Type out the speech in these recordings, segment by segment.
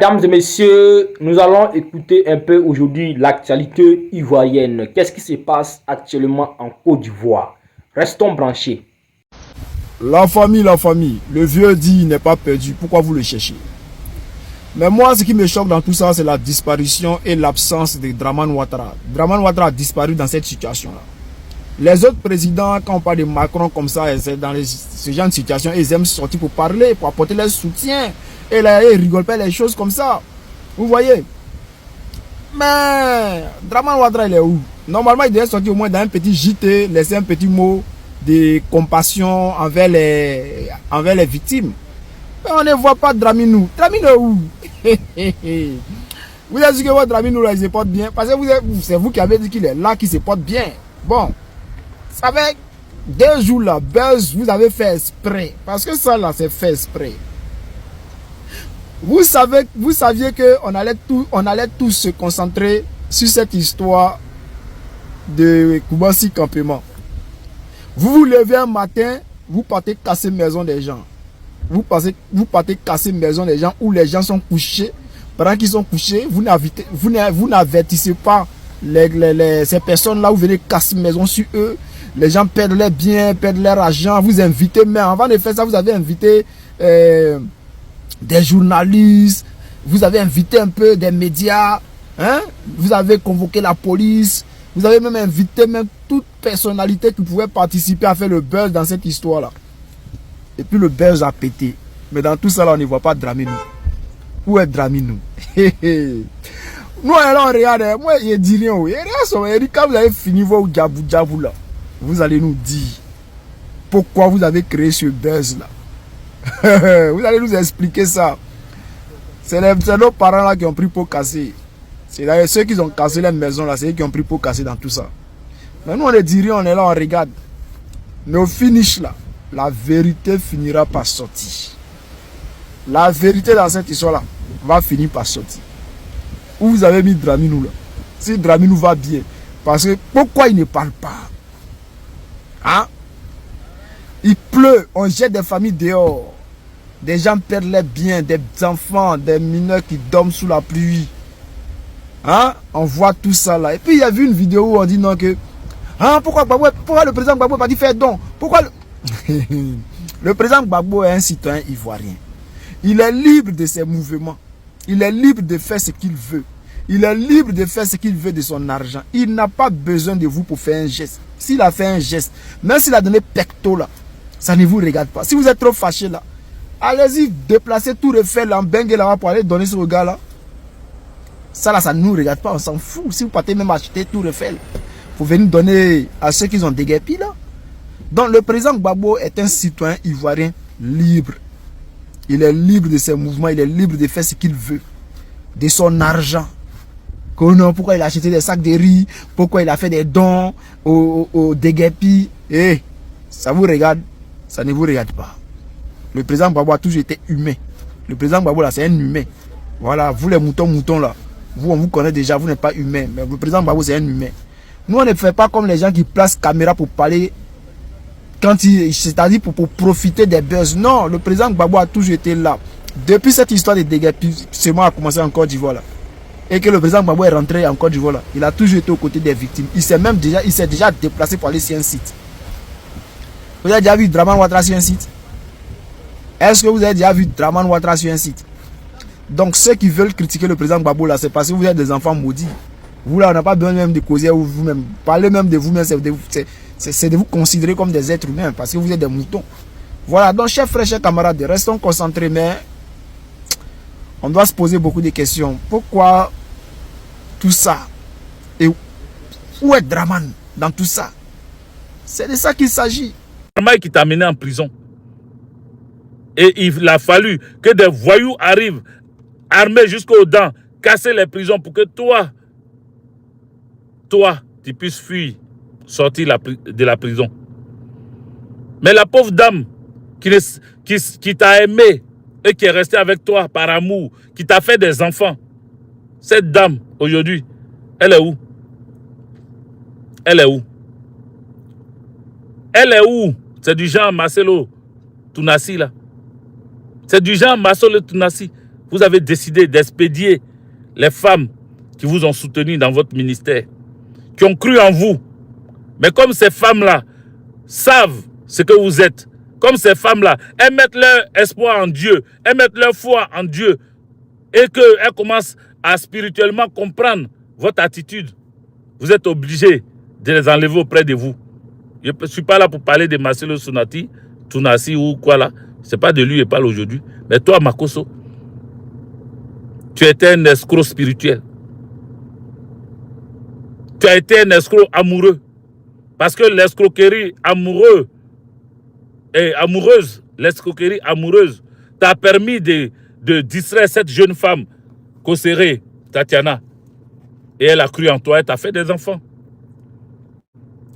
Mesdames et messieurs, nous allons écouter un peu aujourd'hui l'actualité ivoirienne. Qu'est-ce qui se passe actuellement en Côte d'Ivoire? Restons branchés. La famille, le vieux dit n'est pas perdu, pourquoi vous le cherchez? Mais moi, ce qui me choque dans tout ça, c'est la disparition et l'absence de Dramane Ouattara. Dramane Ouattara a disparu dans cette situation-là. Les autres présidents, quand on parle de Macron comme ça, dans ce genre de situation, ils aiment sortir pour parler, pour apporter leur soutien. Et là, ils rigolent pas les choses comme ça. Vous voyez? Mais Dramane Ouattara, il est où? Normalement, il devait sortir au moins dans un petit JT, laisser un petit mot de compassion envers les victimes. Mais on ne voit pas Draminou. Draminou est où? Vous avez dit que votre Draminou là, il se porte bien. Parce que c'est vous qui avez dit qu'il est là, qu'il se porte bien. Bon, ça fait 2 jours là, buzz, vous avez fait exprès. Parce que ça là, c'est fait exprès. Vous saviez qu'on allait tous se concentrer sur cette histoire de Koumassi Campement. Vous vous levez un matin, vous partez casser maison des gens. Vous partez casser maison des gens où les gens sont couchés. Pendant qu'ils sont couchés, vous n'avertissez pas ces personnes-là, vous venez casser maison sur eux. Les gens perdent leurs biens, perdent leur argent. Vous invitez, mais avant de faire ça, vous avez invité des journalistes, vous avez invité un peu des médias, hein? Vous avez convoqué la police, vous avez même invité toute personnalité qui pouvait participer à faire le buzz dans cette histoire-là. Et puis le buzz a pété. Mais dans tout ça, là, on ne voit pas Draminou. Où est Draminou? Nous, alors, on regarde, moi, il dit rien. Quand vous avez fini vos djabou là, vous allez nous dire pourquoi vous avez créé ce buzz-là. Vous allez nous expliquer ça. C'est nos parents là qui ont pris pour casser. C'est d'ailleurs ceux qui ont cassé les maisons là, c'est eux qui ont pris pour casser dans tout ça. Mais nous on ne dit rien, on est là, on regarde. Mais au finish là, la vérité finira par sortir. La vérité dans cette histoire là va finir par sortir. Où vous avez mis Draminou là? Si Draminou va bien. Parce que pourquoi il ne parle pas? Hein? Il pleut, on jette des familles dehors. Des gens perdent leurs biens, des enfants, des mineurs qui dorment sous la pluie. Hein? On voit tout ça là. Et puis il y a vu une vidéo où on dit non que... Hein, pourquoi le président Gbagbo n'a pas dit faire don? Pourquoi le président Gbagbo est un citoyen ivoirien. Il est libre de ses mouvements. Il est libre de faire ce qu'il veut. Il est libre de faire ce qu'il veut de son argent. Il n'a pas besoin de vous pour faire un geste. S'il a fait un geste, même s'il a donné pecto là, ça ne vous regarde pas. Si vous êtes trop fâché là, allez-y déplacer tout refait en bengue là pour aller donner ce gars là. Ça là, ça ne nous regarde pas, on s'en fout. Si vous partez même acheter tout refait pour venir donner à ceux qui ont déguerpi là. Donc le président Gbagbo est un citoyen ivoirien libre. Il est libre de ses mouvements, il est libre de faire ce qu'il veut. De son argent. Pourquoi il a acheté des sacs de riz, pourquoi il a fait des dons aux déguerpis. Eh, ça vous regarde, ça ne vous regarde pas. Le président Gbagbo a toujours été humain. Le président Gbagbo là, c'est un humain. Voilà, vous les moutons là, vous on vous connaît déjà, vous n'êtes pas humain. Mais le président Gbagbo c'est un humain. Nous on ne fait pas comme les gens qui placent caméra pour parler, c'est-à-dire pour profiter des buzz. Non, le président Gbagbo a toujours été là. Depuis cette histoire de déguerpis, seulement a commencé en Côte d'Ivoire là. Et que le président Gbagbo est rentré en Côte d'Ivoire là. Il a toujours été aux côtés des victimes. Il s'est déjà déplacé pour aller sur un site. Vous avez déjà vu Dramane Ouattara sur un site? Est-ce que vous avez déjà vu Dramane Ouattara sur un site? Donc ceux qui veulent critiquer le président Gbagbo là, c'est parce que vous êtes des enfants maudits. Vous là, on n'a pas besoin même de causer vous-même. Parler même de vous-même, c'est de vous considérer comme des êtres humains parce que vous êtes des moutons. Voilà, donc chers frères, chers camarades, restons concentrés, mais on doit se poser beaucoup de questions. Pourquoi tout ça? Et où est Dramane dans tout ça? C'est de ça qu'il s'agit. Dramane qui t'a amené en prison. Et il a fallu que des voyous arrivent, armés jusqu'aux dents, casser les prisons pour que toi, tu puisses fuir, sortir de la prison. Mais la pauvre dame qui t'a aimé et qui est restée avec toi par amour, qui t'a fait des enfants, cette dame, aujourd'hui, elle est où? Elle est où? Elle est où? C'est du genre Marcelo Tounassi là. C'est du genre Marcelo Tounassi. Vous avez décidé d'expédier les femmes qui vous ont soutenu dans votre ministère, qui ont cru en vous. Mais comme ces femmes-là savent ce que vous êtes, comme ces femmes-là, elles mettent leur espoir en Dieu, elles mettent leur foi en Dieu, et qu'elles commencent à spirituellement comprendre votre attitude, vous êtes obligé de les enlever auprès de vous. Je ne suis pas là pour parler de Marcelo Tunasi ou quoi là. Ce n'est pas de lui que je parle aujourd'hui. Mais toi, Makosso, tu étais un escroc spirituel. Tu as été un escroc amoureux. Parce que l'escroquerie amoureuse, l'escroquerie amoureuse t'a permis de distraire cette jeune femme, Kosere Tatiana. Et elle a cru en toi, elle t'a fait des enfants.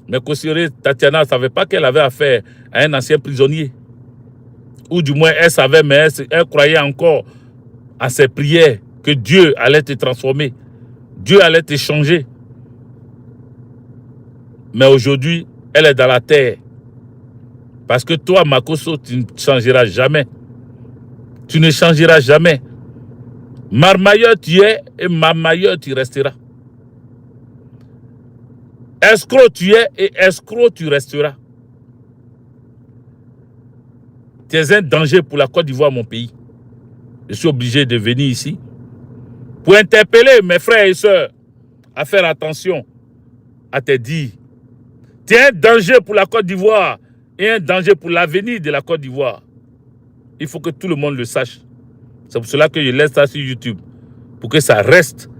Mais Kosere Tatiana ne savait pas qu'elle avait affaire à un ancien prisonnier. Ou du moins, elle savait, mais elle croyait encore à ses prières que Dieu allait te transformer. Dieu allait te changer. Mais aujourd'hui, elle est dans la terre. Parce que toi, Makosso, tu ne changeras jamais. Tu ne changeras jamais. Marmailleur tu es et marmailleur tu resteras. Escroc tu es et escroc tu resteras. Tu es un danger pour la Côte d'Ivoire, mon pays. Je suis obligé de venir ici pour interpeller mes frères et sœurs à faire attention à tes dires. Tu es un danger pour la Côte d'Ivoire et un danger pour l'avenir de la Côte d'Ivoire. Il faut que tout le monde le sache. C'est pour cela que je laisse ça sur YouTube, pour que ça reste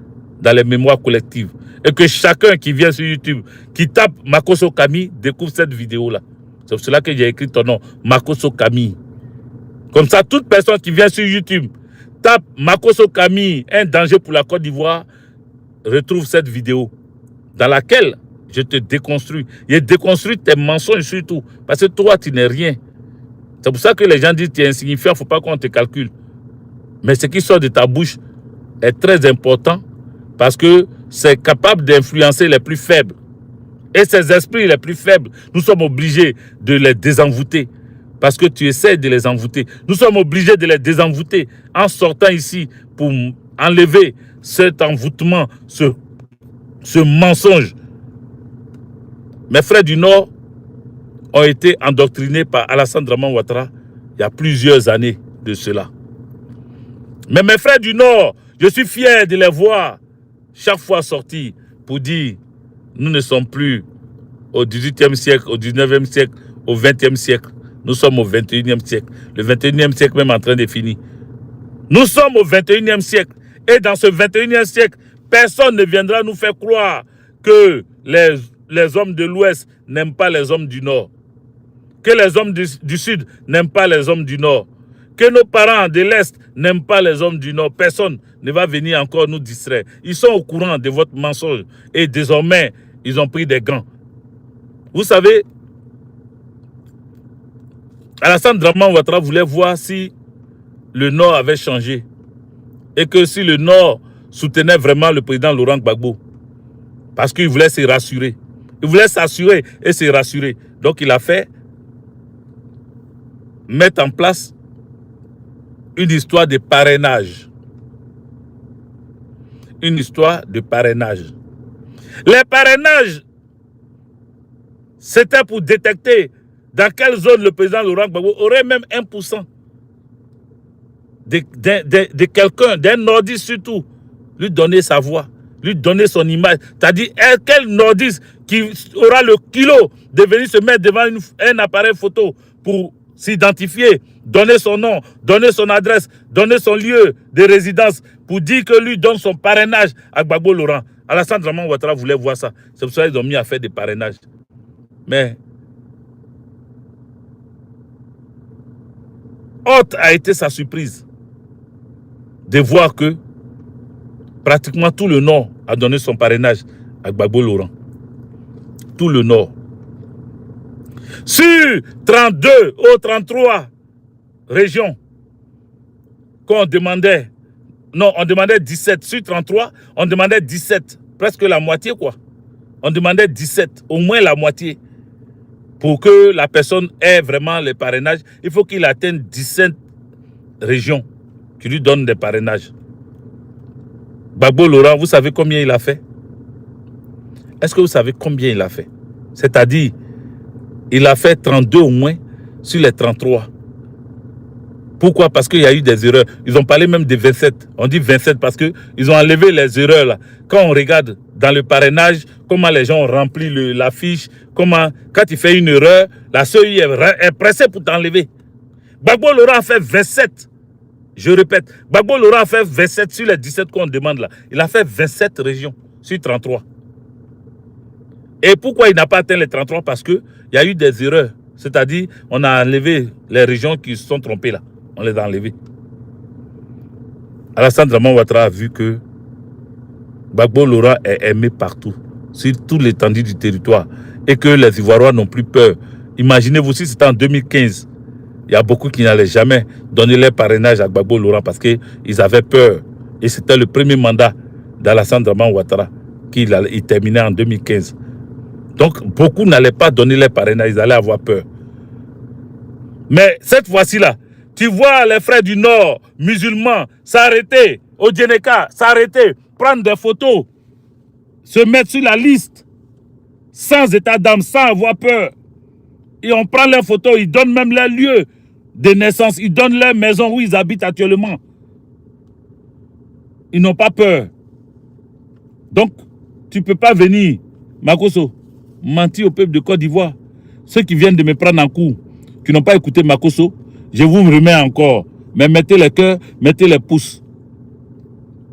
dans les mémoires collectives. Et que chacun qui vient sur YouTube, qui tape Makosso Camille, découvre cette vidéo-là. C'est pour cela que j'ai écrit ton nom, Makosso Camille. Comme ça, toute personne qui vient sur YouTube, tape Makosso Camille, un danger pour la Côte d'Ivoire, retrouve cette vidéo dans laquelle je te déconstruis. Je déconstruis tes mensonges surtout, parce que toi, tu n'es rien. C'est pour ça que les gens disent que tu es insignifiant, il ne faut pas qu'on te calcule. Mais ce qui sort de ta bouche est très important parce que c'est capable d'influencer les plus faibles. Et ces esprits les plus faibles, nous sommes obligés de les désenvoûter parce que tu essaies de les envoûter. Nous sommes obligés de les désenvoûter en sortant ici pour enlever cet envoûtement, ce mensonge. Mes frères du Nord ont été endoctrinés par Alassane Draman Ouattara il y a plusieurs années de cela. Mais mes frères du Nord, je suis fier de les voir chaque fois sortir pour dire nous ne sommes plus au 18e siècle, au 19e siècle, au 20e siècle. Nous sommes au 21e siècle. Le 21e siècle même en train de finir. Nous sommes au 21e siècle. Et dans ce 21e siècle, personne ne viendra nous faire croire que les hommes de l'Ouest n'aiment pas les hommes du Nord. Que les hommes du Sud n'aiment pas les hommes du Nord. Que nos parents de l'Est n'aiment pas les hommes du Nord. Personne ne va venir encore nous distraire. Ils sont au courant de votre mensonge. Et désormais, ils ont pris des gants. Vous savez, Alassane Draman Ouattara voulait voir si le Nord avait changé. Et que si le Nord soutenait vraiment le président Laurent Gbagbo. Parce qu'il voulait se rassurer. Il voulait s'assurer et se rassurer. Donc il a fait mettre en place une histoire de parrainage. Une histoire de parrainage. Les parrainages, c'était pour détecter dans quelle zone le président Laurent Gbagbo aurait même 1% de quelqu'un, d'un nordiste surtout, lui donner sa voix, lui donner son image. C'est-à-dire, quel nordiste qui aura le kilo de venir se mettre devant un appareil photo pour s'identifier, donner son nom, donner son adresse, donner son lieu de résidence pour dire que lui donne son parrainage à Gbagbo Laurent. Alassane Draman Ouattara voulait voir ça. C'est pour ça qu'ils ont mis à faire des parrainages. Mais haute a été sa surprise de voir que pratiquement tout le Nord a donné son parrainage à Gbagbo Laurent. Tout le Nord. Sur 32 ou 33 régions qu'on demandait, non, on demandait 17. Sur 33, on demandait 17. Presque la moitié, quoi. On demandait 17, au moins la moitié. Pour que la personne ait vraiment le parrainage, il faut qu'il atteigne 17 régions. qui lui donnent des parrainages. Gbagbo Laurent, vous savez combien il a fait? Est-ce que vous savez combien il a fait? C'est-à-dire, il a fait 32 au moins sur les 33. Pourquoi? Parce qu'il y a eu des erreurs. Ils ont parlé même de 27. On dit 27 parce qu'ils ont enlevé les erreurs là. Quand on regarde dans le parrainage, comment les gens ont rempli la fiche, comment, quand tu fais une erreur, la CEI est pressée pour t'enlever. Gbagbo Laurent a fait 27. Je répète, Gbagbo Laurent a fait 27 sur les 17 qu'on demande là. Il a fait 27 régions sur 33. Et pourquoi il n'a pas atteint les 33? Parce qu'il y a eu des erreurs. C'est-à-dire, on a enlevé les régions qui se sont trompées là. On les a enlevées. Alassane Draman Ouattara a vu que Gbagbo Laurent est aimé partout, sur toute l'étendue du territoire, et que les Ivoiriens n'ont plus peur. Imaginez-vous si c'était en 2015, il y a beaucoup qui n'allaient jamais donner leur parrainage à Gbagbo Laurent parce qu'ils avaient peur. Et c'était le premier mandat d'Alassane Draman Ouattara qu'il terminait en 2015. Donc, beaucoup n'allaient pas donner leur parrainage, ils allaient avoir peur. Mais cette fois-ci-là, tu vois les frères du Nord, musulmans, s'arrêter, au Djeneka, s'arrêter, prendre des photos, se mettre sur la liste, sans état d'âme, sans avoir peur. Et on prend leurs photos, ils donnent même leur lieu de naissance, ils donnent leur maison où ils habitent actuellement. Ils n'ont pas peur. Donc, tu ne peux pas venir, Makosso, mentir au peuple de Côte d'Ivoire. Ceux qui viennent de me prendre en coup, qui n'ont pas écouté Makosso, je vous remets encore. Mais mettez les cœurs, mettez les pouces.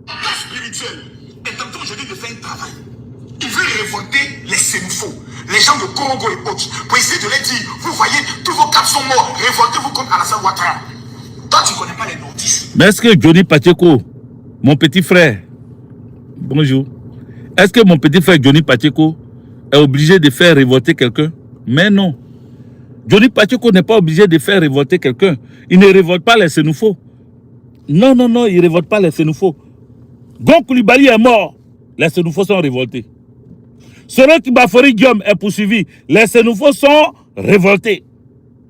Spirituel est en train aujourd'hui de faire un travail. Il veut révolter les sénoufos, les gens de Congo et autres, pour essayer de les dire, vous voyez, tous vos caps sont morts, révoltez-vous contre Alassane Ouattara. Toi, tu ne connais pas les notices. Mais est-ce que Johnny Pacheco, mon petit frère, bonjour, est-ce que mon petit frère Johnny Pacheco est obligé de faire révolter quelqu'un? Mais non. Johnny Pacheco n'est pas obligé de faire révolter quelqu'un. Il ne révolte pas les sénoufos. Non, non, non, il ne révolte pas les sénoufos. Gon Koulibaly est mort. Les sénoufos sont révoltés. Selon Kibafori Guillaume est poursuivi. Les sénoufos sont révoltés.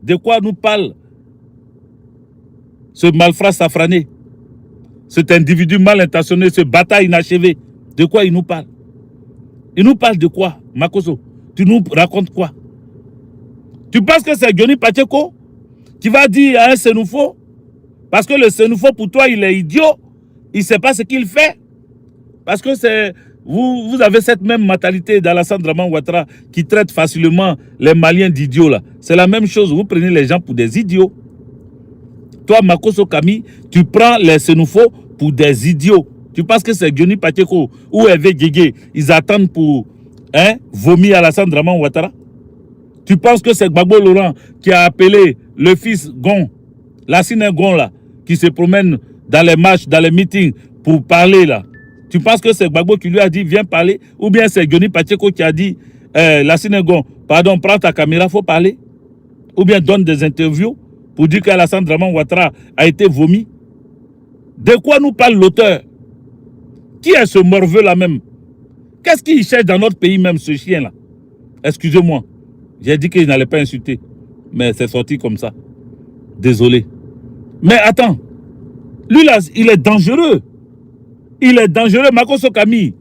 De quoi nous parle ce malfrat safrané? Cet individu mal intentionné, ce bâtard inachevé. De quoi il nous parle? Il nous parle de quoi, Makosso? Tu nous racontes quoi? Tu penses que c'est Johnny Pacheco qui va dire à un sénoufo, parce que le sénoufo pour toi il est idiot, il ne sait pas ce qu'il fait, parce que c'est vous avez cette même mentalité d'Alassane Draman Ouattara qui traite facilement les Maliens d'idiots là. C'est la même chose, vous prenez les gens pour des idiots. Toi Makosso Kami, tu prends les sénoufos pour des idiots. Tu penses que c'est Johnny Pacheco ou Hervé Guégué, ils attendent pour vomir Alassane Draman Ouattara? Tu penses que c'est Gbagbo Laurent qui a appelé le fils Gon, Lassine Gon là, qui se promène dans les marches, dans les meetings pour parler là? Tu penses que c'est Gbagbo qui lui a dit viens parler? Ou bien c'est Johnny Pacheco qui a dit Lassine Gon, pardon, prends ta caméra, faut parler? Ou bien donne des interviews pour dire qu'Alassane Draman Ouattara a été vomi? De quoi nous parle l'auteur? Qui est ce morveux là même? Qu'est-ce qu'il cherche dans notre pays même, ce chien là? Excusez-moi. J'ai dit qu'il n'allait pas insulter. Mais c'est sorti comme ça. Désolé. Mais attends. Lui là, il est dangereux. Il est dangereux, Makosso Kami.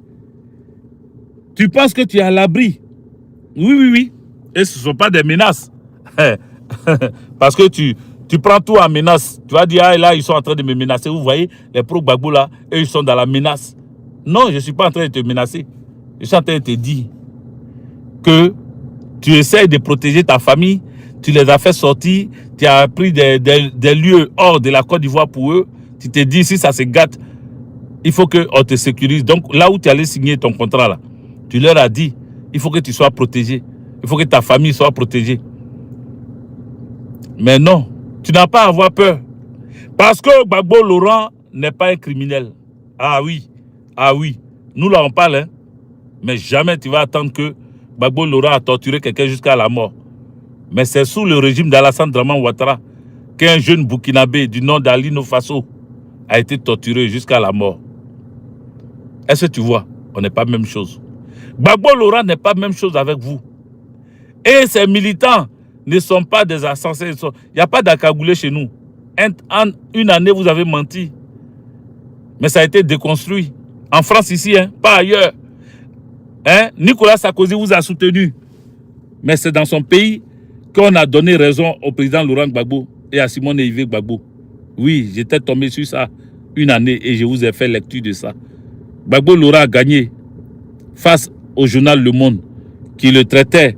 Tu penses que tu es à l'abri? Oui, oui, oui. Et ce ne sont pas des menaces. Parce que tu prends tout en menace. Tu vas dire, ah là, ils sont en train de me menacer. Vous voyez, les pro-Gbagbo là, eux, ils sont dans la menace. Non, je ne suis pas en train de te menacer. Je suis en train de te dire que tu essaies de protéger ta famille, tu les as fait sortir, tu as pris des lieux hors de la Côte d'Ivoire pour eux. Tu te dis, si ça se gâte, il faut qu'on te sécurise. Donc là où tu allais signer ton contrat, là, tu leur as dit, il faut que tu sois protégé. Il faut que ta famille soit protégée. Mais non, tu n'as pas à avoir peur. Parce que Gbagbo Laurent n'est pas un criminel. Ah oui, nous là on parle, hein. Mais jamais tu vas attendre que Gbagbo Laurent a torturé quelqu'un jusqu'à la mort. Mais c'est sous le régime d'Alassane Draman Ouattara qu'un jeune Burkinabé du nom d'Alino Faso a été torturé jusqu'à la mort. Est-ce que tu vois? On n'est pas la même chose. Gbagbo Laurent n'est pas la même chose avec vous. Et ces militants ne sont pas des insensés. Il n'y a pas d'Akagoulé chez nous. En une année, vous avez menti. Mais ça a été déconstruit. En France ici, hein, pas ailleurs. Hein? Nicolas Sarkozy vous a soutenu. Mais c'est dans son pays qu'on a donné raison au président Laurent Gbagbo et à Simone Yves Gbagbo. Oui, j'étais tombé sur ça une année et je vous ai fait lecture de ça. Gbagbo Laurent a gagné face au journal Le Monde qui traitait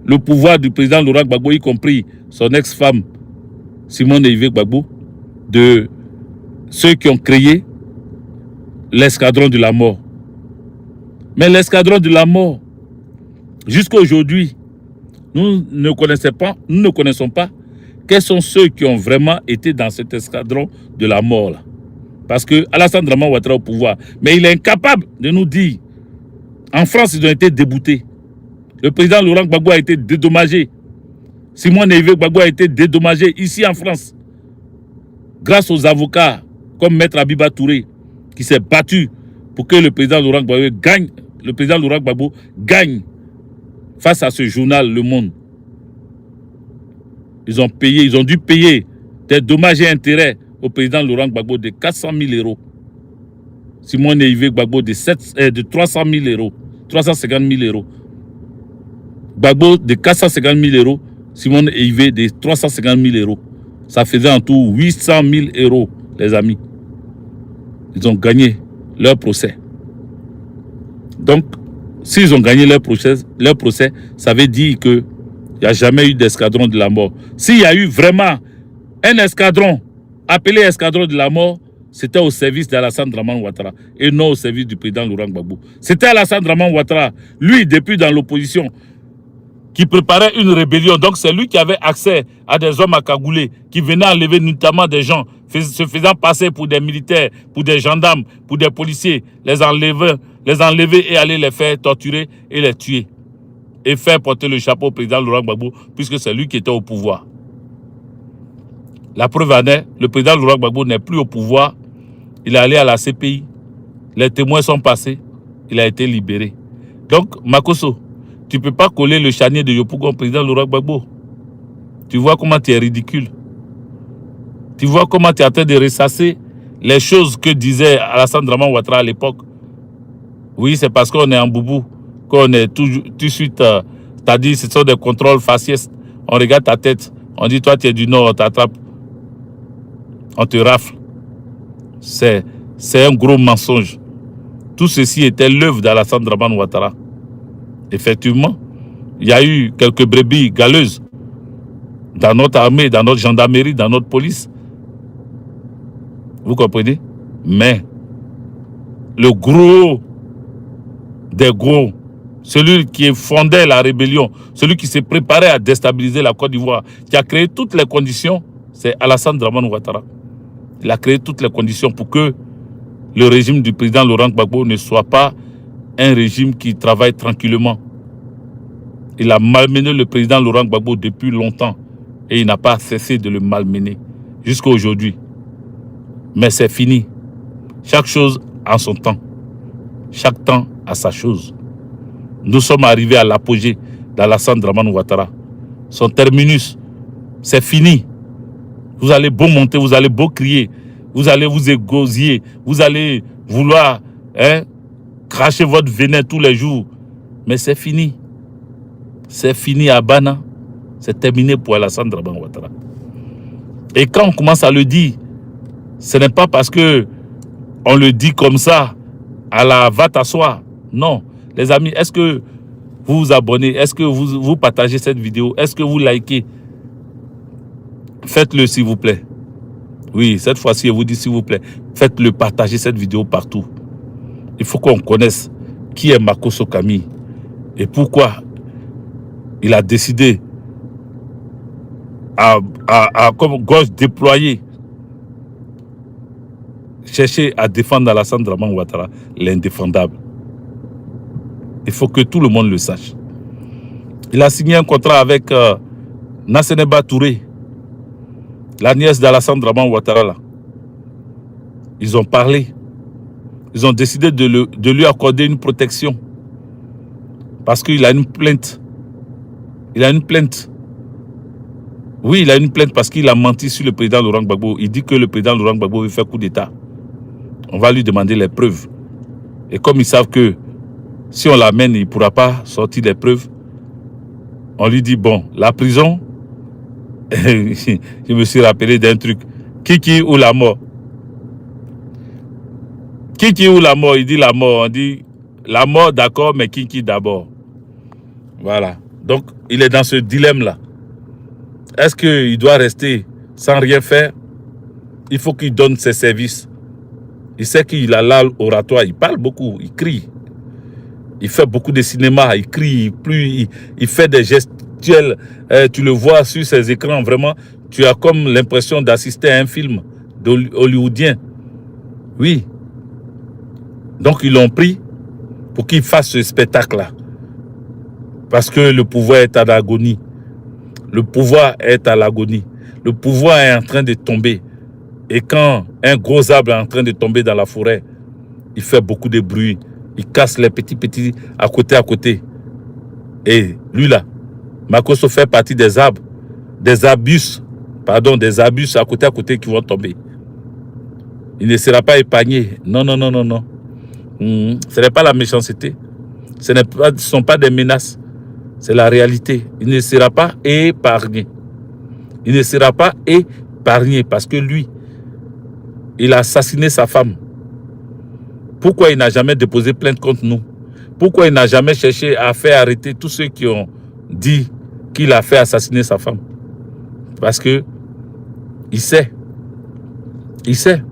le pouvoir du président Laurent Gbagbo, y compris son ex-femme Simone Yves Gbagbo, de ceux qui ont créé l'escadron de la mort. Mais l'escadron de la mort, jusqu'à aujourd'hui, nous ne connaissons pas quels sont ceux qui ont vraiment été dans cet escadron de la mort là. Parce que Alassane Dramane Ouattara au pouvoir, mais il est incapable de nous dire. En France, ils ont été déboutés. Le président Laurent Gbagbo a été dédommagé. Simone Yves Gbagbo a été dédommagé ici en France. Grâce aux avocats comme Maître Abiba Touré, qui s'est battu pour que le président Laurent Gbagbo gagne face à ce journal Le Monde. Ils ont dû payer des dommages et intérêts au président Laurent Gbagbo de 400 000 euros. Simone Yves Gbagbo de 300 000 euros, 350 000 euros. Gbagbo de 450 000 euros, Simone Yves de 350 000 euros. Ça faisait en tout 800 000 euros, les amis. Ils ont gagné leur procès. Donc, s'ils ont gagné leur procès, ça veut dire qu'il n'y a jamais eu d'escadron de la mort. S'il y a eu vraiment un escadron appelé escadron de la mort, c'était au service d'Alassane Dramane Ouattara et non au service du président Laurent Gbagbo. C'était Alassane Dramane Ouattara, lui, depuis dans l'opposition, qui préparait une rébellion. Donc c'est lui qui avait accès à des hommes à cagoulés, qui venaient enlever notamment des gens, se faisant passer pour des militaires, pour des gendarmes, pour des policiers, les enlever et aller les faire torturer et les tuer. Et faire porter le chapeau au président Laurent Gbagbo, puisque c'est lui qui était au pouvoir. La preuve en est, le président Laurent Gbagbo n'est plus au pouvoir. Il est allé à la CPI. Les témoins sont passés. Il a été libéré. Donc, Makosso, tu ne peux pas coller le charnier de Yopougon au président Laurent Gbagbo. Tu vois comment tu es ridicule. Tu vois comment tu es en train de ressasser les choses que disait Alassane Dramane Ouattara à l'époque. Oui, c'est parce qu'on est en boubou, qu'on est tout de suite, t'as dit, ce sont des contrôles faciès. On regarde ta tête, on dit, toi, tu es du Nord, on t'attrape. On te rafle. C'est un gros mensonge. Tout ceci était l'œuvre d'Alassane Dramane Ouattara. Effectivement, il y a eu quelques brebis galeuses dans notre armée, dans notre gendarmerie, dans notre police. Vous comprenez? Mais le gros des gros, celui qui fondait la rébellion, celui qui s'est préparé à déstabiliser la Côte d'Ivoire, qui a créé toutes les conditions, c'est Alassane Dramane Ouattara. Il a créé toutes les conditions pour que le régime du président Laurent Gbagbo ne soit pas un régime qui travaille tranquillement. Il a malmené le président Laurent Gbagbo depuis longtemps et il n'a pas cessé de le malmener jusqu'à aujourd'hui. Mais c'est fini. Chaque chose en son temps. Chaque temps a sa chose. Nous sommes arrivés à l'apogée d'Alassane Dramane Ouattara. Son terminus, c'est fini. Vous allez beau monter, vous allez beau crier, vous allez vous égosiller, vous allez vouloir cracher votre venin tous les jours. Mais c'est fini. C'est fini à Bana. C'est terminé pour Alassane Dramane Ouattara. Et quand on commence à le dire, ce n'est pas parce que on le dit comme ça, à la va t'asseoir. Non. Les amis, est-ce que vous vous abonnez? Est-ce que vous partagez cette vidéo? Est-ce que vous likez? Faites-le s'il vous plaît. Oui, cette fois-ci, je vous dis s'il vous plaît, faites-le, partagez cette vidéo partout. Il faut qu'on connaisse qui est Makosso Camille et pourquoi il a décidé comme gauche déployée, chercher à défendre Alassane Dramane Ouattara, l'indéfendable. Il faut que tout le monde le sache. Il a signé un contrat avec Nasseneba Touré, la nièce d'Alassane Dramane Ouattara. Là. Ils ont parlé. Ils ont décidé de lui accorder une protection. Parce qu'il a une plainte. Il a une plainte. Oui, il a une plainte parce qu'il a menti sur le président Laurent Gbagbo. Il dit que le président Laurent Gbagbo veut faire coup d'État. On va lui demander les preuves. Et comme ils savent que si on l'amène, il ne pourra pas sortir les preuves, on lui dit, bon, la prison, je me suis rappelé d'un truc. Kiki ou la mort? Kiki ou la mort? Il dit la mort. On dit la mort, d'accord, mais Kiki d'abord. Voilà. Donc, il est dans ce dilemme-là. Est-ce qu'il doit rester sans rien faire? Il faut qu'il donne ses services. Il sait qu'il a l'âle oratoire. Il parle beaucoup, il crie. Il fait beaucoup de cinéma, il crie, il fait des gestuels. Tu le vois sur ses écrans, vraiment. Tu as comme l'impression d'assister à un film hollywoodien. Oui. Donc, ils l'ont pris pour qu'il fasse ce spectacle-là. Parce que le pouvoir est à l'agonie. Le pouvoir est à l'agonie. Le pouvoir est en train de tomber. Et quand un gros arbre est en train de tomber dans la forêt, il fait beaucoup de bruit. Il casse les petits à côté. Et lui là, Makosso fait partie des arbres, des arbustes à côté qui vont tomber. Il ne sera pas épargné. Non. Ce n'est pas la méchanceté. Ce ne sont pas des menaces. C'est la réalité. Il ne sera pas épargné. Il ne sera pas épargné parce que lui, il a assassiné sa femme. Pourquoi il n'a jamais déposé plainte contre nous? Pourquoi il n'a jamais cherché à faire arrêter tous ceux qui ont dit qu'il a fait assassiner sa femme? Parce que il sait. Il sait.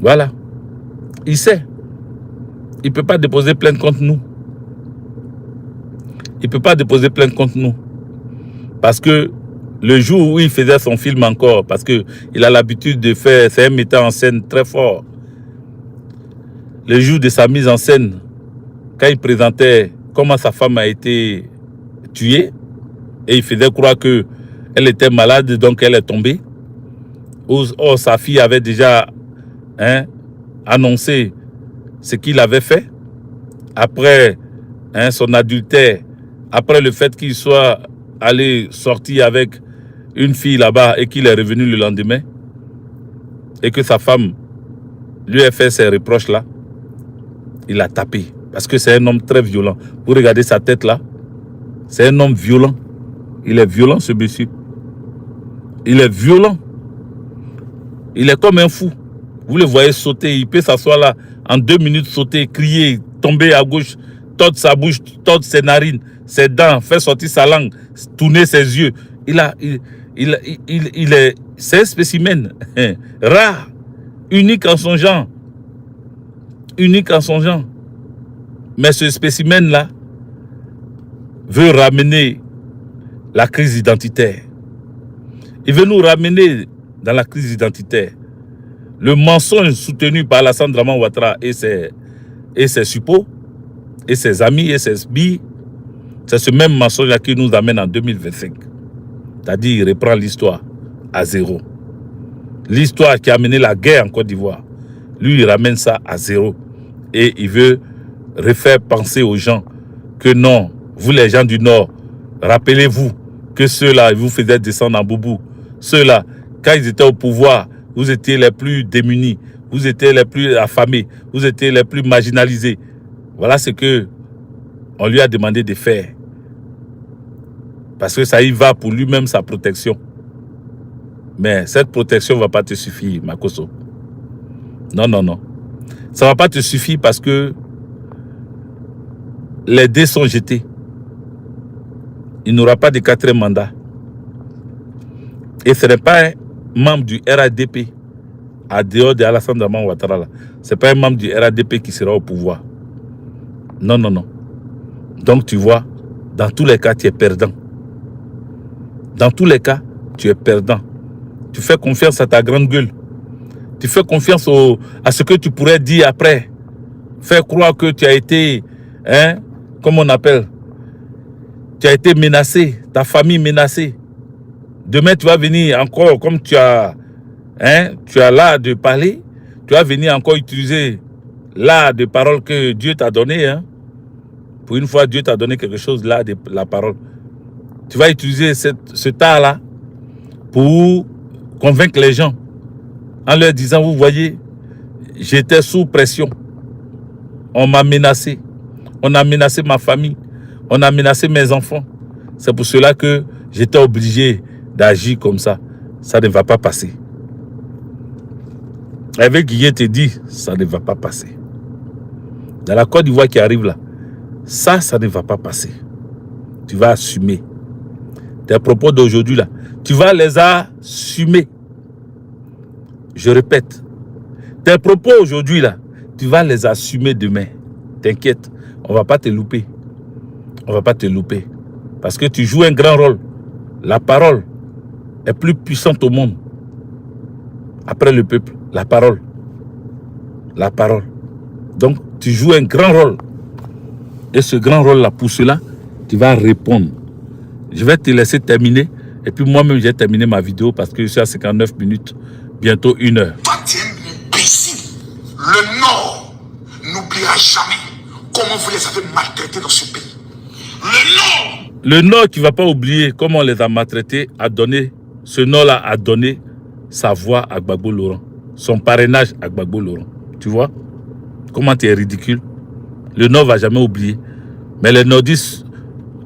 Voilà. Il sait. Il ne peut pas déposer plainte contre nous. Il ne peut pas déposer plainte contre nous. Parce que le jour où il faisait son film encore, parce qu'il a l'habitude de faire, c'est un metteur en scène très fort. Le jour de sa mise en scène, quand il présentait comment sa femme a été tuée, et il faisait croire qu'elle était malade, donc elle est tombée. Or, sa fille avait déjà annoncé ce qu'il avait fait. Après son adultère, après le fait qu'il soit allé sortir avec une fille là-bas et qu'il est revenu le lendemain, et que sa femme lui a fait ces reproches-là, il a tapé. Parce que c'est un homme très violent. Vous regardez sa tête là. C'est un homme violent. Il est violent, ce monsieur. Il est violent. Il est comme un fou. Vous le voyez sauter. Il peut s'asseoir là en 2 minutes, sauter, crier, tomber à gauche, tordre sa bouche, tordre ses narines, ses dents, faire sortir sa langue, tourner ses yeux. C'est un spécimen rare, unique en son genre. Unique en son genre. Mais ce spécimen-là veut ramener la crise identitaire. Il veut nous ramener dans la crise identitaire. Le mensonge soutenu par Alassane Dramane Ouattara et ses suppôts, et ses amis, et ses billes, c'est ce même mensonge-là qui nous amène en 2025. C'est-à-dire, il reprend l'histoire à zéro. L'histoire qui a mené la guerre en Côte d'Ivoire, lui, il ramène ça à zéro. Et il veut refaire penser aux gens que non, vous les gens du Nord, rappelez-vous que ceux-là, ils vous faisaient descendre en boubou. Ceux-là, quand ils étaient au pouvoir, vous étiez les plus démunis, vous étiez les plus affamés, vous étiez les plus marginalisés. Voilà ce que on lui a demandé de faire. Parce que ça y va pour lui-même sa protection. Mais cette protection ne va pas te suffire, Makosso. Non. Ça ne va pas te suffire parce que les dés sont jetés. Il n'aura pas de 4e mandat. Et ce n'est pas un membre du RADP, à dehors de Alassane Dramane Ouattara. Ce n'est pas un membre du RADP qui sera au pouvoir. Non. Donc tu vois, dans tous les cas, tu es perdant. Dans tous les cas, tu es perdant. Tu fais confiance à ta grande gueule. Tu fais confiance à ce que tu pourrais dire après. Faire croire que tu as été, comment on appelle, tu as été menacé, ta famille menacée. Demain, tu vas venir encore, comme tu as l'art de parler, tu vas venir encore utiliser l'art de parole que Dieu t'a donné. Pour une fois, Dieu t'a donné quelque chose, l'art de la parole. Tu vas utiliser cet art-là pour convaincre les gens en leur disant, vous voyez, j'étais sous pression. On m'a menacé. On a menacé ma famille. On a menacé mes enfants. C'est pour cela que j'étais obligé d'agir comme ça. Ça ne va pas passer. Avec Guillet te dit, ça ne va pas passer. Dans la Côte d'Ivoire qui arrive là, ça ne va pas passer. Tu vas assumer. Tes propos d'aujourd'hui là, tu vas les assumer. Je répète, tes propos aujourd'hui là, tu vas les assumer demain. T'inquiète, on ne va pas te louper. On ne va pas te louper. Parce que tu joues un grand rôle. La parole est plus puissante au monde. Après le peuple, la parole. La parole. Donc, tu joues un grand rôle. Et ce grand rôle-là, pour cela, tu vas répondre. Je vais te laisser terminer. Et puis moi-même, j'ai terminé ma vidéo parce que je suis à 59 minutes. Bientôt 1 heure. Toi, tu es un imbécile. Le Nord n'oubliera jamais comment vous les avez maltraités dans ce pays. Le Nord. Le Nord qui ne va pas oublier comment on les a maltraités, a donné, ce Nord-là a donné sa voix à Gbagbo Laurent. Son parrainage à Gbagbo Laurent. Tu vois comment tu es ridicule. Le Nord ne va jamais oublier. Mais les nordistes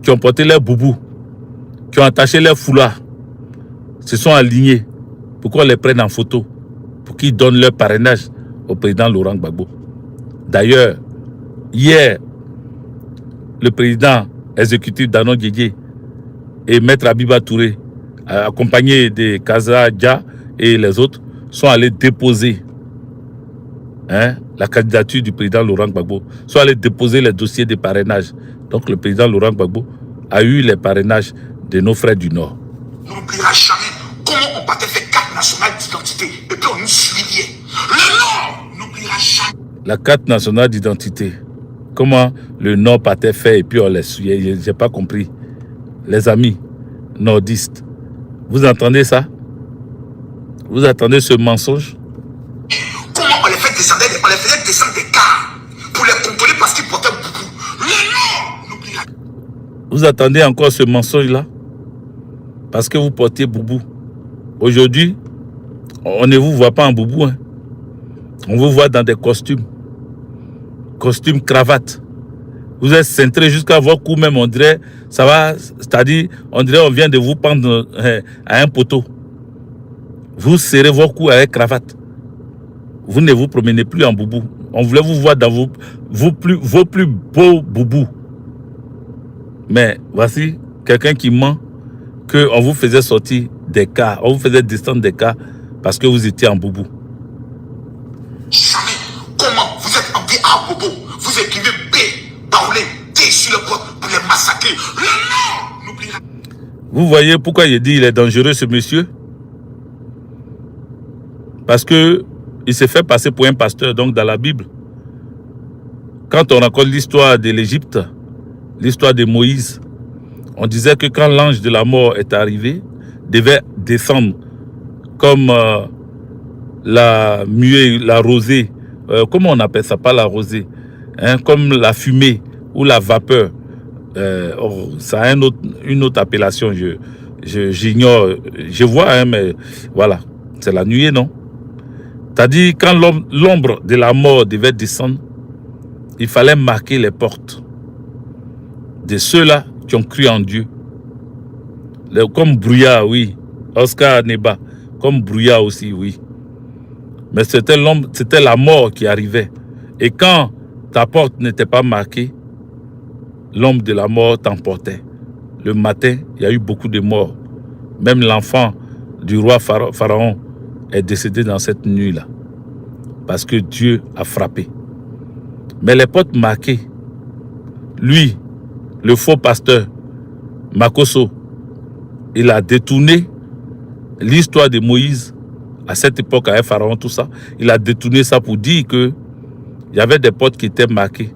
qui ont porté leurs boubous, qui ont attaché leurs foulards, se sont alignés pour qu'on les prenne en photo, pour qu'ils donnent leur parrainage au président Laurent Gbagbo. D'ailleurs, hier, le président exécutif d'Anon Guégué et Maître Abiba Touré, accompagnés de Kaza Dja et les autres, sont allés déposer la candidature du président Laurent Gbagbo, sont allés déposer les dossiers de parrainage. Donc le président Laurent Gbagbo a eu les parrainages de nos frères du Nord. N'oubliera jamais comment on partait faire carte nationale d'identité et puis on nous suivait. Le Nord n'oubliera jamais. La carte nationale d'identité. Comment le Nord partait faire et puis on les suivait. Je n'ai pas compris. Les amis nordistes, vous entendez ça? Vous entendez ce mensonge? Comment on les faisait descendre des cars pour les contrôler parce qu'ils portaient beaucoup. Le Nord n'oubliera jamais. Vous attendez encore ce mensonge-là? Parce que vous portez boubou. Aujourd'hui, on ne vous voit pas en boubou. Hein. On vous voit dans des costumes. Costumes, cravates. Vous êtes cintré jusqu'à vos coups même, on dirait, ça va, c'est-à-dire, on dirait on vient de vous prendre à un poteau. Vous serrez vos coups avec cravate. Vous ne vous promenez plus en boubou. On voulait vous voir dans vos plus beaux boubous. Mais voici quelqu'un qui ment qu'on vous faisait sortir des cas, on vous faisait descendre des cas parce que vous étiez en boubou. Jamais. Comment vous êtes envoyé à Bobo, vous écrivez B, Baoulé, D sur le porte pour les massacrer. Le Nord n'oubliera. Vous voyez pourquoi il dit il est dangereux ce monsieur? Parce que il s'est fait passer pour un pasteur, donc dans la Bible. Quand on raconte l'histoire de l'Égypte, l'histoire de Moïse, on disait que quand l'ange de la mort est arrivé, devait descendre comme la muée, la rosée, comment on appelle ça, pas la rosée, hein, comme la fumée ou la vapeur. Ça a une autre appellation, j'ignore, je vois, hein, mais voilà, c'est la nuée, non? C'est-à-dire, quand l'ombre de la mort devait descendre, il fallait marquer les portes de ceux-là qui ont cru en Dieu. Comme Brouillard, oui. Oscar Neba, comme Brouillard aussi, oui. Mais c'était la mort qui arrivait. Et quand ta porte n'était pas marquée, l'ombre de la mort t'emportait. Le matin, il y a eu beaucoup de morts. Même l'enfant du roi Pharaon est décédé dans cette nuit-là. Parce que Dieu a frappé. Mais les portes marquées, lui, le faux pasteur, Makosso, il a détourné l'histoire de Moïse à cette époque avec Pharaon, tout ça. Il a détourné ça pour dire que il y avait des portes qui étaient marquées.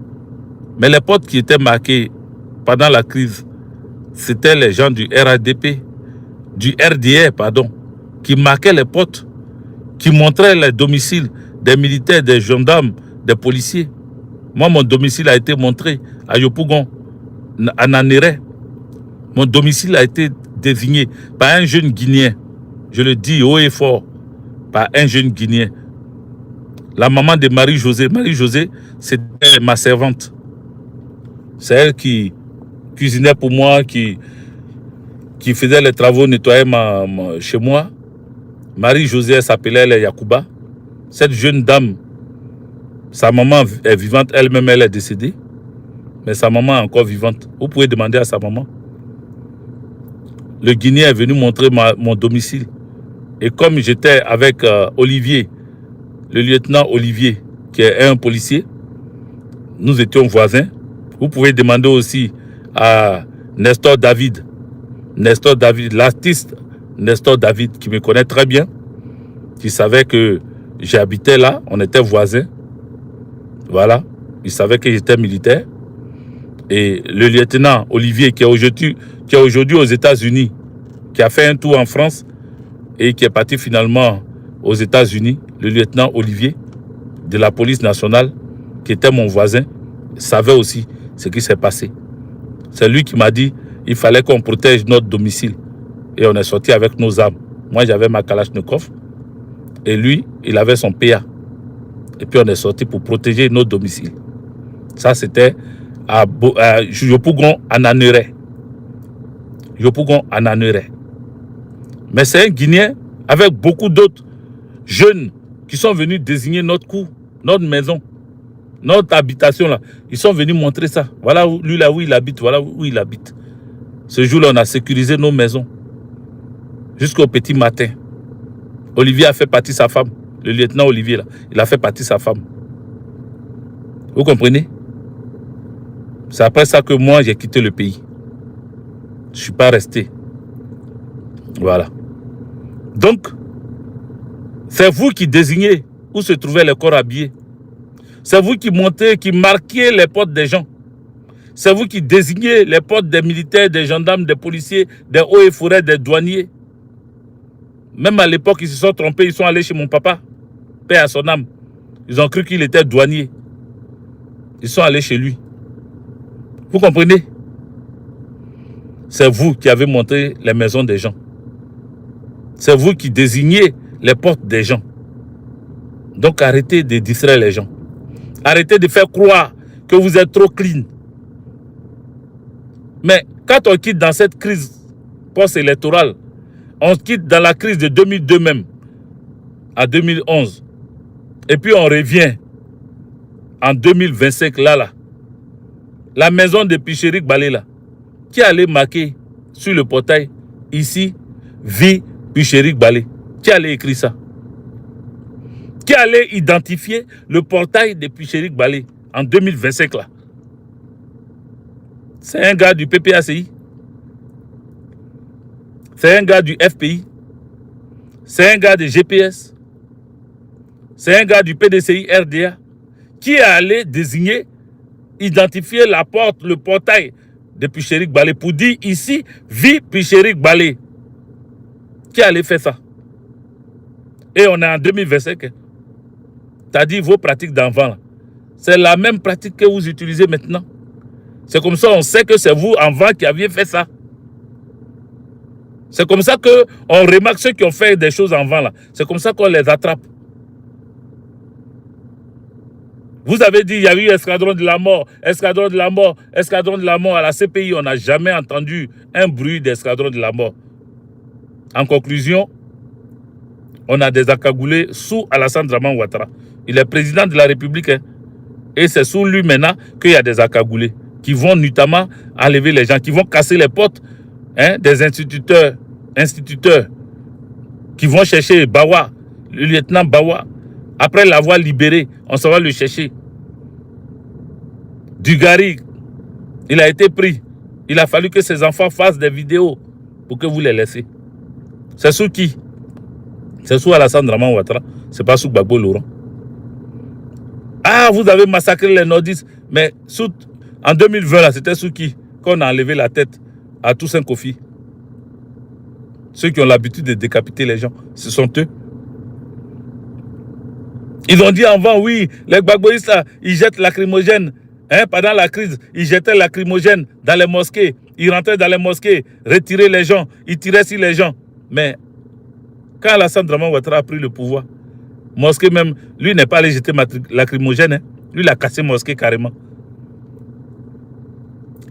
Mais les portes qui étaient marquées pendant la crise, c'était les gens du RDR, qui marquaient les portes, qui montraient les domiciles des militaires, des gendarmes, des policiers. Moi, mon domicile a été montré à Yopougon, à Nanéré. Mon domicile a été désigné par un jeune Guinéen. Je le dis haut et fort, par un jeune Guinéen. la maman de Marie-Josée. Marie-Josée, c'était ma servante. C'est elle qui cuisinait pour moi, qui faisait les travaux, nettoyait chez moi. Marie-Josée, elle s'appelait Yacouba. Cette jeune dame, sa maman est vivante, elle-même, elle est décédée. Mais sa maman est encore vivante. Vous pouvez demander à sa maman. Le Guinéen est venu montrer mon domicile. Et comme j'étais avec Olivier, le lieutenant Olivier, qui est un policier, nous étions voisins. Vous pouvez demander aussi à Nestor David, l'artiste Nestor David, qui me connaît très bien, qui savait que j'habitais là, on était voisins. Voilà, il savait que j'étais militaire. Et le lieutenant Olivier, qui est aujourd'hui aux États-Unis, qui a fait un tour en France et qui est parti finalement aux États-Unis, le lieutenant Olivier de la police nationale, qui était mon voisin, savait aussi ce qui s'est passé. C'est lui qui m'a dit il fallait qu'on protège notre domicile. Et on est sorti avec nos armes. Moi, j'avais ma Kalachnikov et lui, il avait son PA. Et puis, on est sorti pour protéger notre domicile. Ça, c'était à Yopougon, en Anéré. Yopougon, en Anéré. Mais c'est un Guinéen avec beaucoup d'autres jeunes qui sont venus désigner notre cour, notre maison, notre habitation là. Ils sont venus montrer ça. Voilà lui là où il habite, voilà où il habite. Ce jour-là, on a sécurisé nos maisons jusqu'au petit matin. Olivier a fait partie sa femme. Le lieutenant Olivier là, il a fait partie sa femme. Vous comprenez? C'est après ça que moi j'ai quitté le pays. Je ne suis pas resté. Voilà. Donc, c'est vous qui désignez où se trouvaient les corps habillés. C'est vous qui montez, qui marquiez les portes des gens. C'est vous qui désignez les portes des militaires, des gendarmes, des policiers, des hauts et forêts, des douaniers. Même à l'époque, ils se sont trompés, ils sont allés chez mon papa, paix à son âme. Ils ont cru qu'il était douanier. Ils sont allés chez lui. Vous comprenez? C'est vous qui avez montré les maisons des gens. C'est vous qui désignez les portes des gens. Donc arrêtez de distraire les gens. Arrêtez de faire croire que vous êtes trop clean. Mais quand on quitte dans cette crise post-électorale, on quitte dans la crise de 2002 même, à 2011, et puis on revient en 2025 là. La maison de Picherik Balé là, qui allait marquer sur le portail, ici, vie Picherik Balé. Qui allait écrire ça? Qui allait identifier le portail de Picherik Balé en 2025 là? C'est un gars du PPACI. C'est un gars du FPI. C'est un gars de GPS. C'est un gars du PDCI RDA qui est allé désigner, identifier la porte, le portail de Picherik Balé pour dire ici, vie Picherik Balé. Qui allait faire ça? Et on est en 2025. T'as dit vos pratiques d'avant. C'est la même pratique que vous utilisez maintenant. C'est comme ça on sait que c'est vous avant qui aviez fait ça. C'est comme ça qu'on remarque ceux qui ont fait des choses avant là. C'est comme ça qu'on les attrape. Vous avez dit il y a eu escadron de la mort, escadron de la mort, escadron de la mort. À la CPI, on n'a jamais entendu un bruit d'escadron de la mort. En conclusion, on a des accagoulés sous Alassane Dramane Ouattara. Il est président de la République. Hein, et c'est sous lui maintenant qu'il y a des accagoulés qui vont notamment enlever les gens, qui vont casser les portes des instituteurs qui vont chercher Bawa, le lieutenant Bawa. Après l'avoir libéré, on s'en va le chercher. Dugarry, il a été pris. Il a fallu que ses enfants fassent des vidéos pour que vous les laissez. C'est sous qui? C'est sous Alassane Dramane Ouattara. C'est pas sous Gbagbo Laurent. Ah, vous avez massacré les nordistes. Mais en 2020, c'était sous qui? Qu'on a enlevé la tête à Toussaint Kofi. Ceux qui ont l'habitude de décapiter les gens, ce sont eux. Ils ont dit avant, oui, les Gbagboïstes là, ils jettent lacrymogène. Pendant la crise, ils jetaient lacrymogène dans les mosquées. Ils rentraient dans les mosquées, retiraient les gens, ils tiraient sur les gens. Mais quand Alassane Dramane Ouattara a pris le pouvoir, Mosquée même, lui n'est pas allé jeter lacrymogène. Hein. Lui, il a cassé mosquée carrément.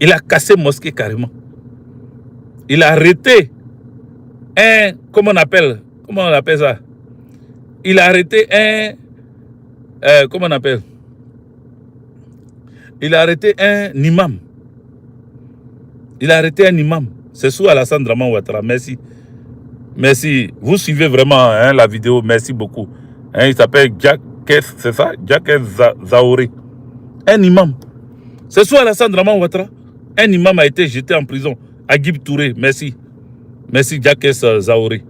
Il a cassé mosquée carrément. Il a arrêté un... Comment on appelle ça? Il a arrêté un... comment on appelle? Il a arrêté un imam. Il a arrêté un imam. C'est sous Alassane Draman Ouattara. Merci. Merci. Vous suivez vraiment hein, la vidéo. Merci beaucoup. Hein, il s'appelle Jacques, c'est ça? Jacques Zaoré. Un imam. C'est sous Alassane Draman Ouattara. Un imam a été jeté en prison. Agib Touré. Merci. Merci Jacques Zaoré.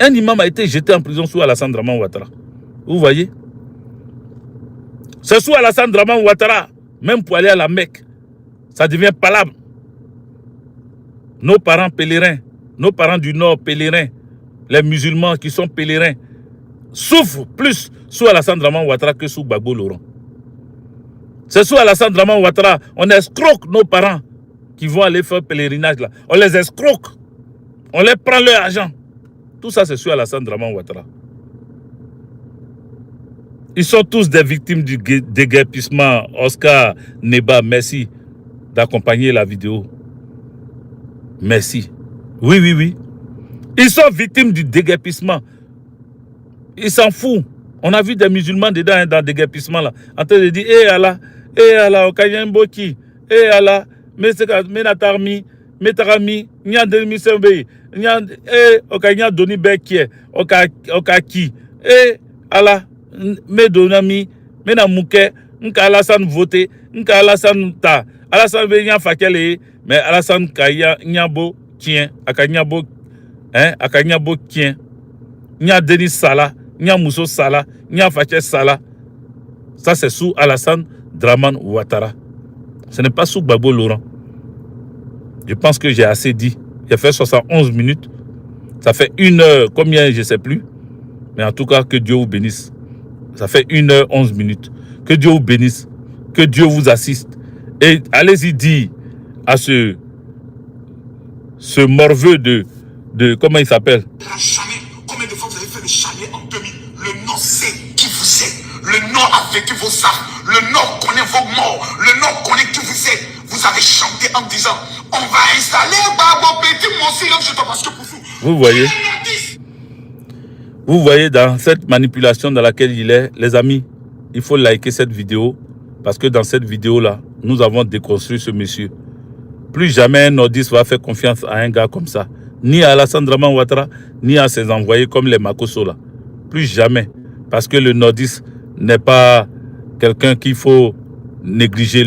Un imam a été jeté en prison sous Alassane Draman Ouattara. Vous voyez? C'est sous Alassane Draman Ouattara. Même pour aller à la Mecque, ça devient palable. Nos parents pèlerins, nos parents du Nord pèlerins, les musulmans qui sont pèlerins, souffrent plus sous Alassane Draman Ouattara que sous Gbagbo Laurent. C'est sous Alassane Draman Ouattara, on escroque nos parents qui vont aller faire pèlerinage là. On les escroque, on les prend leur argent. Tout ça, c'est sous Alassane Draman Ouattara. Ils sont tous des victimes du déguerpissement. Oscar Neba, merci d'accompagner la vidéo. Merci. Oui, oui, oui. Ils sont victimes du déguerpissement. Ils s'en foutent. On a vu des musulmans dedans, hein, dans le déguerpissement là, en train de dire, eh Allah, Okayemboki, eh Allah, Menatarmi, Metarami, Nyan Demisembe, Nyan, Okanya Doni Bekie, Okaki, Allah. Me donami, me na mouke, nka Alassane voté, nka Alassane ta, Alassane ve nyan fakele, mais Alassane kaya nyabo kien, aka nyabo, hein, aka nyabo kien, nya Denis Sala, nya Mousso Sala, nya Faké Sala. Ça c'est sous Alassane Draman Ouattara. Ce n'est pas sous Gbagbo Laurent. Je pense que j'ai assez dit. J'ai fait 71 minutes. Ça fait 1 heure, combien je ne sais plus. Mais en tout cas, que Dieu vous bénisse. Ça fait 1h11 minutes. Que Dieu vous bénisse. Que Dieu vous assiste. Et allez-y dire à ce morveux de comment il s'appelle? Combien de fois vous avez fait le chalet en 2000? Le Nord sait qui vous êtes. Le Nord a vécu vos armes. Le Nord connaît vos morts. Le Nord connaît qui vous êtes. Vous avez chanté en disant, on va installer Babo Petit Monsi. Parce que pour vous, vous voyez? Vous voyez dans cette manipulation dans laquelle il est, les amis, il faut liker cette vidéo parce que dans cette vidéo-là, nous avons déconstruit ce monsieur. Plus jamais un nordiste va faire confiance à un gars comme ça. Ni à Alassane Draman Ouattara, ni à ses envoyés comme les Makosso là. Plus jamais. Parce que le nordiste n'est pas quelqu'un qu'il faut négliger.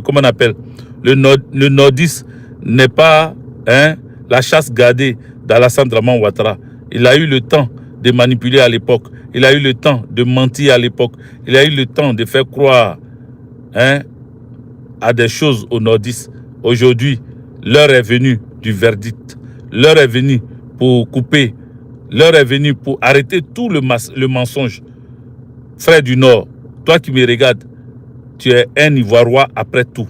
Comment on appelle? Le nordiste n'est pas la chasse gardée d'Alassane Draman Ouattara. Il a eu le temps de manipuler à l'époque. Il a eu le temps de mentir à l'époque. Il a eu le temps de faire croire à des choses aux nordistes. Aujourd'hui, l'heure est venue du verdict. L'heure est venue pour couper. L'heure est venue pour arrêter tout le mensonge. Frère du Nord, toi qui me regardes, tu es un Ivoirois après tout.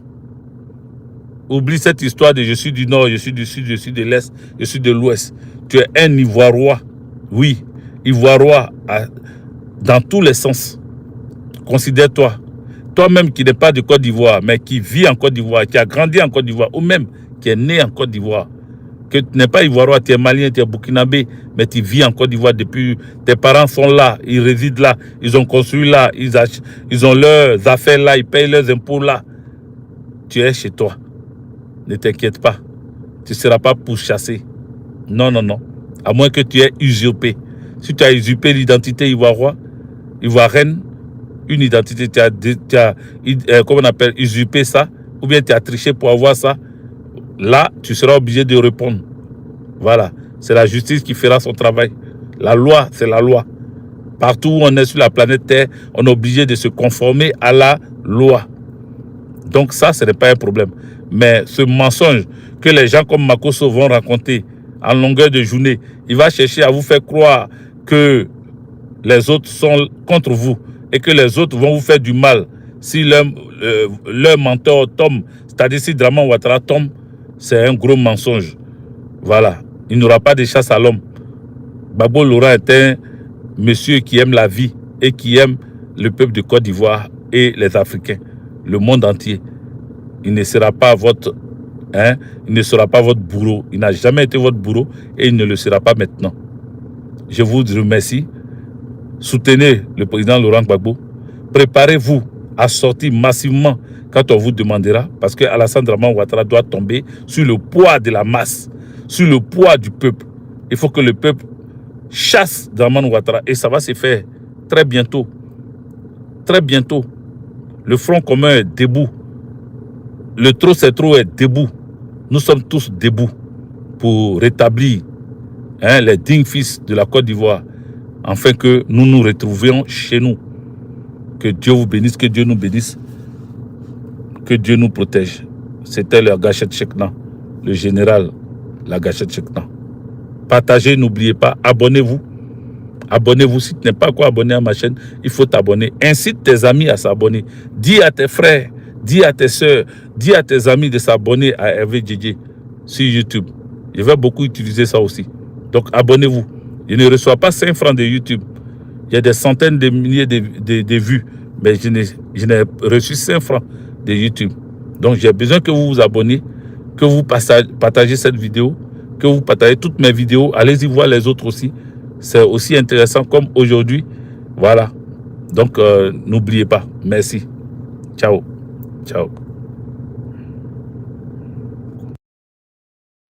Oublie cette histoire de je suis du Nord, je suis du Sud, je suis de l'Est, je suis de l'Ouest. Tu es un Ivoirois. Oui, Ivoirois dans tous les sens. Considère-toi. Toi-même qui n'es pas de Côte d'Ivoire, mais qui vit en Côte d'Ivoire, qui a grandi en Côte d'Ivoire, ou même qui est né en Côte d'Ivoire. Que tu n'es pas Ivoirois, tu es Malien, tu es Burkinabé, mais tu vis en Côte d'Ivoire depuis... Tes parents sont là, ils résident là, ils ont construit là, ils ont leurs affaires là, ils payent leurs impôts là. Tu es chez toi. Ne t'inquiète pas. Tu ne seras pas pourchassé. Non, non, non. À moins que tu aies usurpé. Si tu as usurpé l'identité ivoirienne, une identité, tu as comment on appelle, usurpé ça, ou bien tu as triché pour avoir ça, là, tu seras obligé de répondre. Voilà. C'est la justice qui fera son travail. La loi, c'est la loi. Partout où on est sur la planète Terre, on est obligé de se conformer à la loi. Donc ça, ce n'est pas un problème. Mais ce mensonge que les gens comme Makosso vont raconter en longueur de journée, il va chercher à vous faire croire que les autres sont contre vous et que les autres vont vous faire du mal. Si leur menteur tombe, c'est-à-dire si Draman Ouattara tombe, c'est un gros mensonge. Voilà. Il n'y aura pas de chasse à l'homme. Gbagbo Laurent est monsieur qui aime la vie et qui aime le peuple de Côte d'Ivoire et les Africains, le monde entier. Il ne sera pas votre, il ne sera pas votre bourreau. Il n'a jamais été votre bourreau et il ne le sera pas maintenant. Je vous remercie. Soutenez le président Laurent Gbagbo. Préparez-vous à sortir massivement quand on vous demandera, parce que Alassane Dramane Ouattara doit tomber sur le poids de la masse, sur le poids du peuple. Il faut que le peuple chasse Dramane Ouattara et ça va se faire très bientôt. Très bientôt. Le Front commun est debout. Le trop c'est trop est debout. Nous sommes tous debout pour rétablir les dignes fils de la Côte d'Ivoire, afin que nous nous retrouvions chez nous. Que Dieu vous bénisse, que Dieu nous bénisse, que Dieu nous protège. C'était le Gachet Chekna, le général la Gachet Chekna. Partagez, n'oubliez pas, abonnez-vous. Abonnez-vous, si tu n'es pas encore abonné à ma chaîne, il faut t'abonner. Incite tes amis à s'abonner. Dis à tes frères, dis à tes soeurs, dis à tes amis de s'abonner à Hervé Djedje sur YouTube. Je vais beaucoup utiliser ça aussi. Donc abonnez-vous. Je ne reçois pas 5 francs de YouTube. Il y a des centaines de milliers de vues, mais je n'ai reçu 5 francs de YouTube. Donc j'ai besoin que vous vous abonnez, que vous partagez cette vidéo, que vous partagez toutes mes vidéos. Allez-y voir les autres aussi. C'est aussi intéressant comme aujourd'hui. Voilà. Donc n'oubliez pas. Merci. Ciao. Ciao.